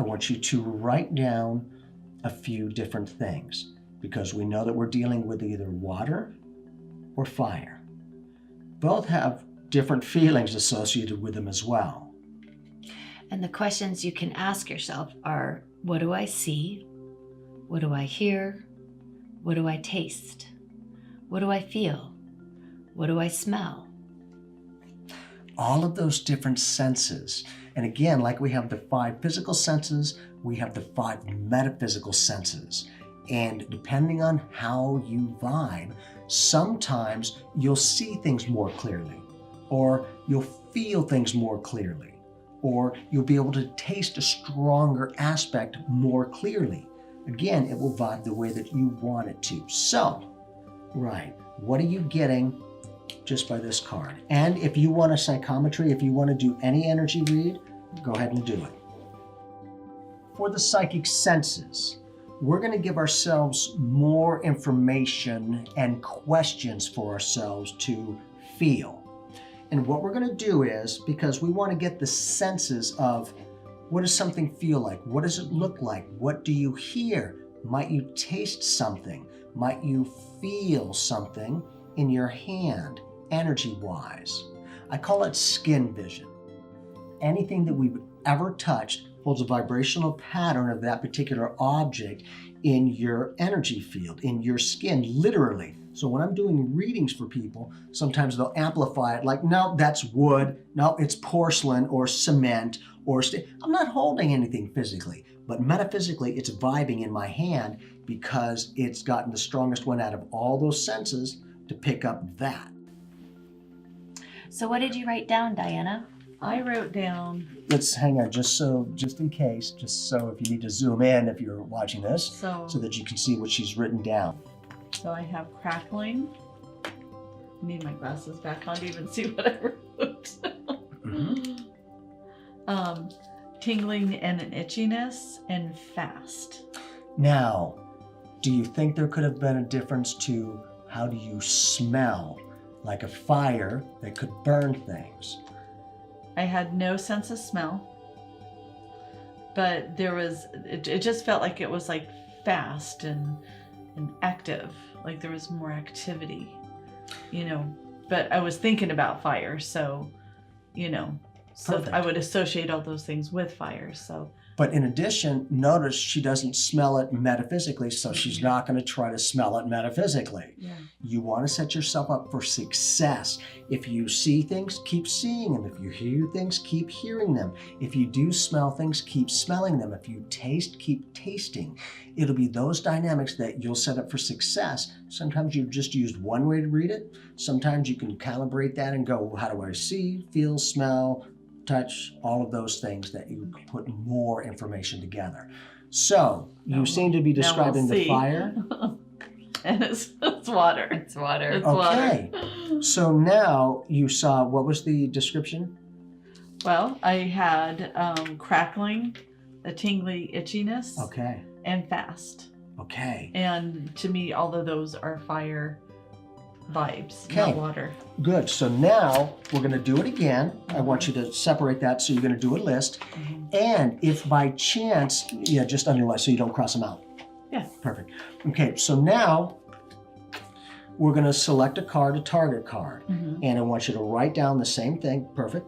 I want you to write down a few different things, because we know that we're dealing with either water or fire. Both have different feelings associated with them as well. And the questions you can ask yourself are, what do I see? What do I hear? What do I taste? What do I feel? What do I smell? All of those different senses. And again, like we have the 5 physical senses, we have the 5 metaphysical senses. And depending on how you vibe, sometimes you'll see things more clearly, or you'll feel things more clearly, or you'll be able to taste a stronger aspect more clearly. Again, it will vibe the way that you want it to. So, right, what are you getting just by this card? And if you want a psychometry, if you want to do any energy read, go ahead and do it. For the psychic senses, we're going to give ourselves more information and questions for ourselves to feel. And what we're going to do is, because we want to get the senses of what does something feel like? What does it look like? What do you hear? Might you taste something? Might you feel something in your hand, energy-wise? I call it skin vision. Anything that we've ever touched holds a vibrational pattern of that particular object in your energy field, in your skin, literally. So when I'm doing readings for people, sometimes they'll amplify it like, no, that's wood, no, it's porcelain or cement or I'm not holding anything physically, but metaphysically it's vibing in my hand because it's gotten the strongest one out of all those senses to pick up that. So what did you write down, Diana? I wrote down, Let's hang on just in case, just so if you need to zoom in if you're watching this, so that you can see what she's written down. I have crackling. I need my glasses back on to even see what I wrote. Tingling and an itchiness and fast. Now, do you think there could have been a difference to how do you smell? Like a fire that could burn things. I had no sense of smell, but there was, it just felt like it was like fast and active, like there was more activity, you know, but I was thinking about fire, so, you know, so Perfect. I would associate all those things with fire, so. But in addition, notice she doesn't smell it metaphysically, so she's not going to try to smell it metaphysically. Yeah. You want to set yourself up for success. If you see things, keep seeing them. If you hear things, keep hearing them. If you do smell things, keep smelling them. If you taste, keep tasting. It'll be those dynamics that you'll set up for success. Sometimes you've just used one way to read it. Sometimes you can calibrate that and go, how do I see, feel, smell, touch, all of those things that you put more information together. So you seem to be describing the fire. And it's water. It's water. It's Okay. water. So now you saw, what was the description? Well, I had crackling, a tingly itchiness, Okay. and fast. Okay. And to me, all of those are fire vibes, Okay. not water. Good. So now we're going to do it again. I want you to separate that. So you're going to do a list. And if by chance, just underline so you don't cross them out. Yeah. Perfect. Okay. So now we're going to select a card, a target card. And I want you to write down the same thing. Perfect.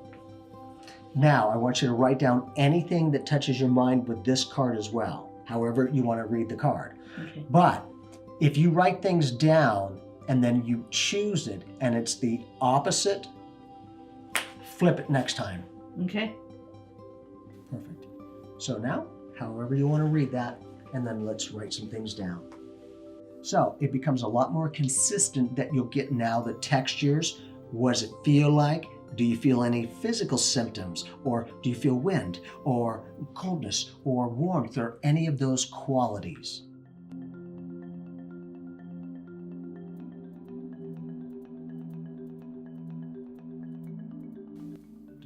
Now I want you to write down anything that touches your mind with this card as well. However you want to read the card. Okay. But if you write things down and then you choose it and it's the opposite, flip it next time. Okay. Perfect. So now, however you want to read that, and then let's write some things down. So it becomes a lot more consistent that you'll get now the textures. What does it feel like? Do you feel any physical symptoms? Or do you feel wind or coldness or warmth or any of those qualities?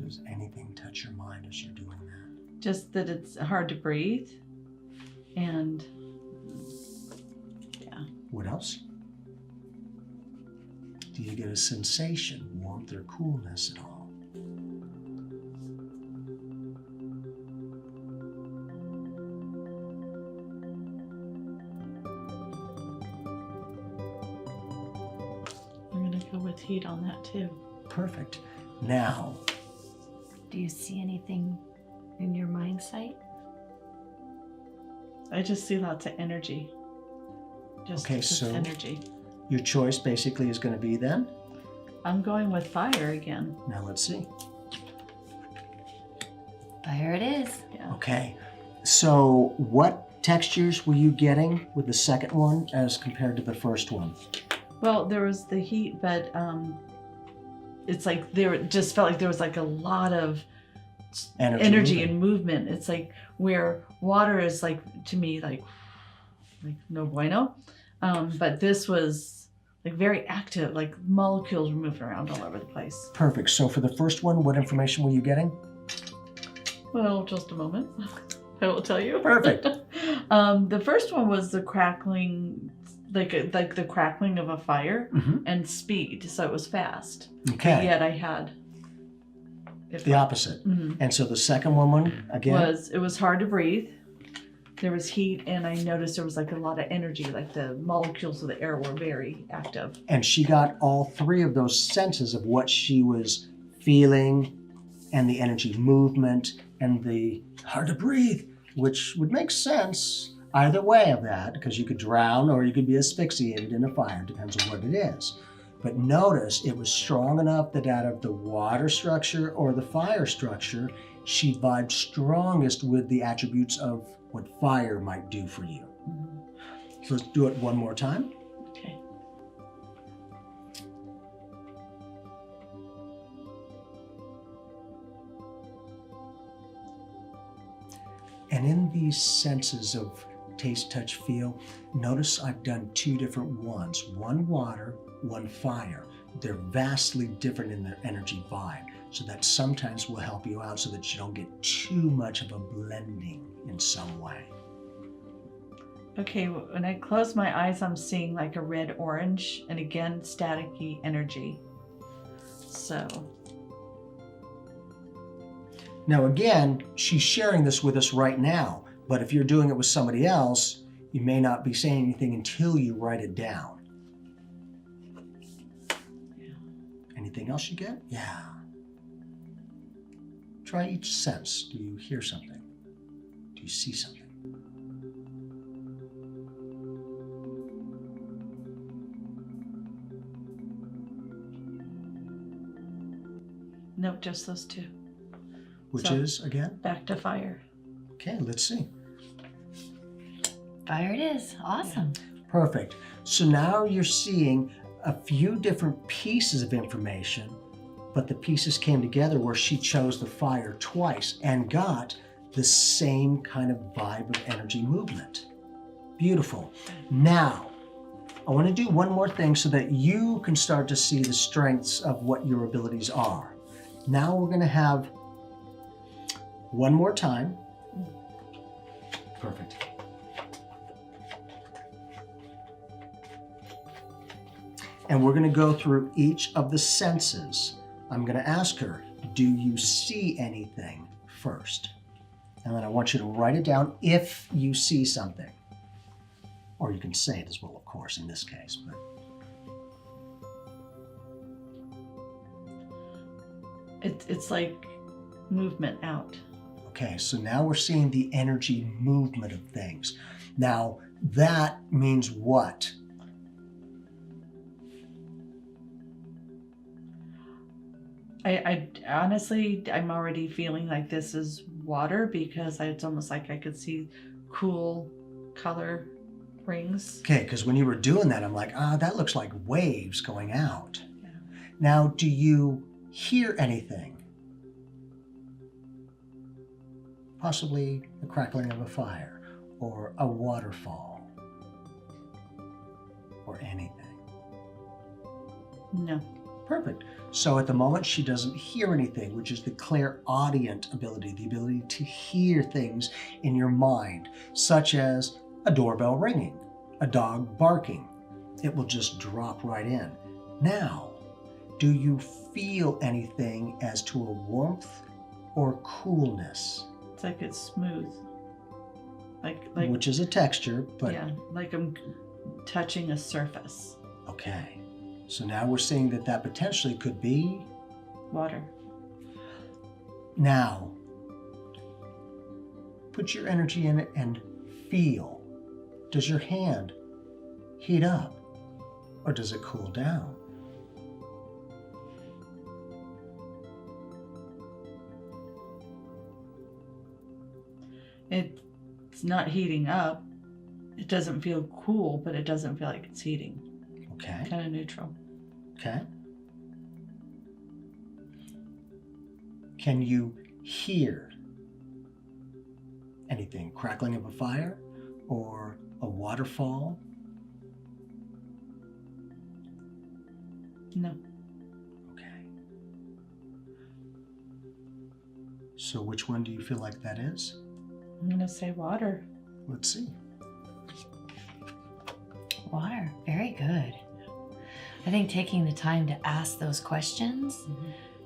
Does anything touch your mind as you're doing that? Just that it's hard to breathe. And yeah. What else? Do you get a sensation, warmth or coolness at all? with heat on that too. Perfect. Now, Do you see anything in your mind sight? I just see lots of energy. Just so energy. your choice basically is going to be then? I'm going with fire again. Now let's see. Fire it is. Yeah. Okay. So what textures were you getting with the second one as compared to the first one? Well, there was the heat, but it's like just felt like there was like a lot of energy moving. and movement. It's like where water is like, to me, like no bueno. But this was like very active, like molecules were moving around all over the place. Perfect. So for the first one, what information were you getting? Well, just a moment. I will tell you. Perfect. The first one was the crackling, like the crackling of a fire, Mm-hmm. and speed. So it was fast. Okay. Yet I had The opposite. Mhm. And so the second one again? It was hard to breathe. There was heat, and I noticed there was like a lot of energy, like the molecules of the air were very active. And she got all three of those senses of what she was feeling and the energy movement and the hard to breathe, which would make sense either way of that, because you could drown or you could be asphyxiated in a fire, depends on what it is. But notice it was strong enough that out of the water structure or the fire structure, she vibed strongest with the attributes of what fire might do for you. So let's do it one more time. Okay. And in these senses of taste, touch, feel, notice I've done two different ones. One water, one fire. They're vastly different in their energy vibe. So that sometimes will help you out so that you don't get too much of a blending in some way. Okay, when I close my eyes, I'm seeing like a red-orange, and again, staticky energy. So, Now again, she's sharing this with us right now, but if you're doing it with somebody else, you may not be saying anything until you write it down. yeah. Anything else you get? Yeah. Try each sense. Do you hear something? Do you see something? Nope, just those two. Which So- is, again? Back to fire. Okay, let's see. Fire it is. Awesome. Perfect. So now you're seeing a few different pieces of information, but the pieces came together where she chose the fire twice and got the same kind of vibe of energy movement. Beautiful. Now, I want to do one more thing so that you can start to see the strengths of what your abilities are. Now we're going to have one more time. Perfect. And we're going to go through each of the senses. I'm going to ask her, do you see anything first? And then I want you to write it down if you see something. Or you can say it as well, of course, in this case. But It's like movement out. okay, so now we're seeing the energy movement of things. Now, that means what? I honestly, I'm already feeling like this is water because it's almost like I could see cool color rings. Okay, because when you were doing that, I'm like, that looks like waves going out. Yeah. Now, do you hear anything? Possibly the crackling of a fire or a waterfall or anything. No. Perfect. So at the moment, she doesn't hear anything, which is the clairaudient ability, the ability to hear things in your mind, such as a doorbell ringing, a dog barking. It will just drop right in. Now, do you feel anything as to a warmth or coolness? It's like it's smooth. Like Which is a texture, but yeah, like I'm touching a surface. okay. So now we're seeing that that potentially could be. Water. Now, put your energy in it and feel. Does your hand heat up or does it cool down? It's not heating up. It doesn't feel cool, but it doesn't feel like it's heating. Okay. Kind of neutral. Okay. Can you hear anything? Crackling of a fire or a waterfall? No. Okay. So which one do you feel like that is? I'm going to say water. Let's see. Water. Very good. I think taking the time to ask those questions,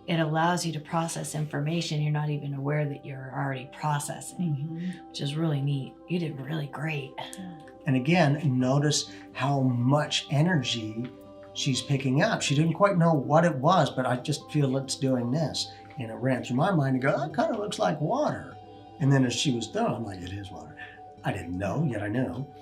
it allows you to process information you're not even aware that you're already processing, which is really neat. You did really great. And again, notice how much energy she's picking up. She didn't quite know what it was, but I just feel it's doing this. And it ran through my mind and go, that kind of looks like water. And then as she was done, I'm like, it is water. I didn't know, yet I know.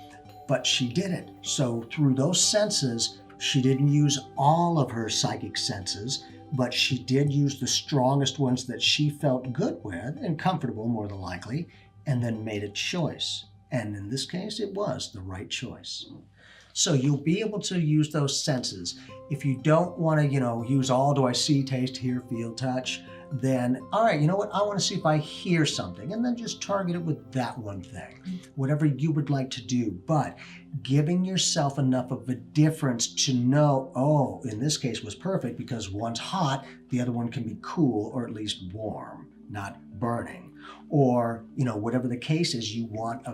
But she did it. So through those senses, she didn't use all of her psychic senses, but she did use the strongest ones that she felt good with and comfortable, more than likely, and then made a choice. And in this case, it was the right choice. So you'll be able to use those senses. If you don't want to, use all, do I see, taste, hear, feel, touch, then, all right, you know what? I want to see if I hear something, and then just target it with that one thing, whatever you would like to do. But giving yourself enough of a difference to know, oh, in this case was perfect because one's hot, the other one can be cool or at least warm, not burning. Or, whatever the case is, you want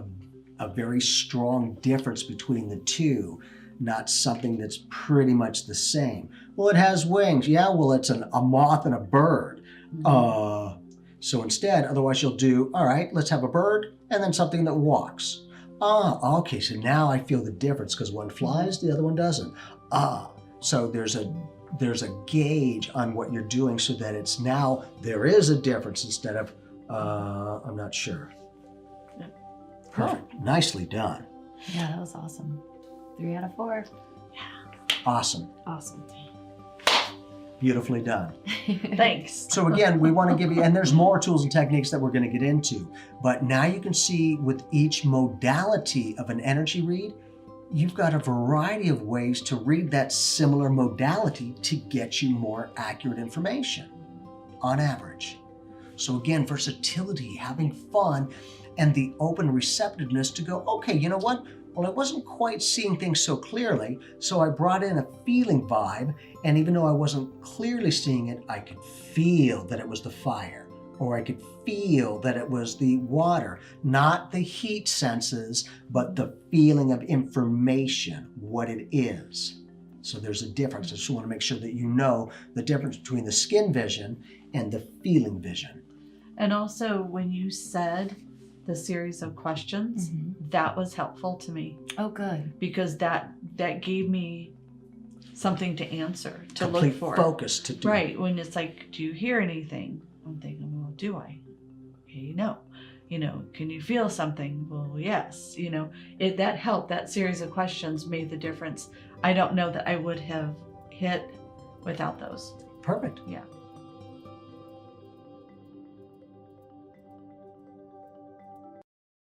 a very strong difference between the two, not something that's pretty much the same. Well, it has wings. Yeah, well, it's a moth and a bird. So instead, otherwise you'll do, all right, let's have a bird and then something that walks. Okay, so now I feel the difference because one flies, the other one doesn't. So there's a gauge on what you're doing so that it's now there is a difference instead of, I'm not sure. Perfect. Nicely done. Yeah, that was awesome. 3 out of 4. Awesome. Awesome. Beautifully done. Thanks. So again, we want to give you, and there's more tools and techniques that we're going to get into, but now you can see with each modality of an energy read, you've got a variety of ways to read that similar modality to get you more accurate information on average. So again, versatility, having fun, and the open receptiveness to go, okay, you know what? Well, I wasn't quite seeing things so clearly, so I brought in a feeling vibe, and even though I wasn't clearly seeing it, I could feel that it was the fire, or I could feel that it was the water, not the heat senses, but the feeling of information, what it is. So there's a difference. I just want to make sure that you know the difference between the skin vision and the feeling vision. And also, when you said the series of questions, that was helpful to me. Oh, good. Because that gave me something to answer, to Complete look for. Focus to do. Right. When it's like, do you hear anything? I'm thinking, well, do I? Okay, no. Can you feel something? Well, yes. That helped. That series of questions made the difference. I don't know that I would have hit without those. Perfect. Yeah.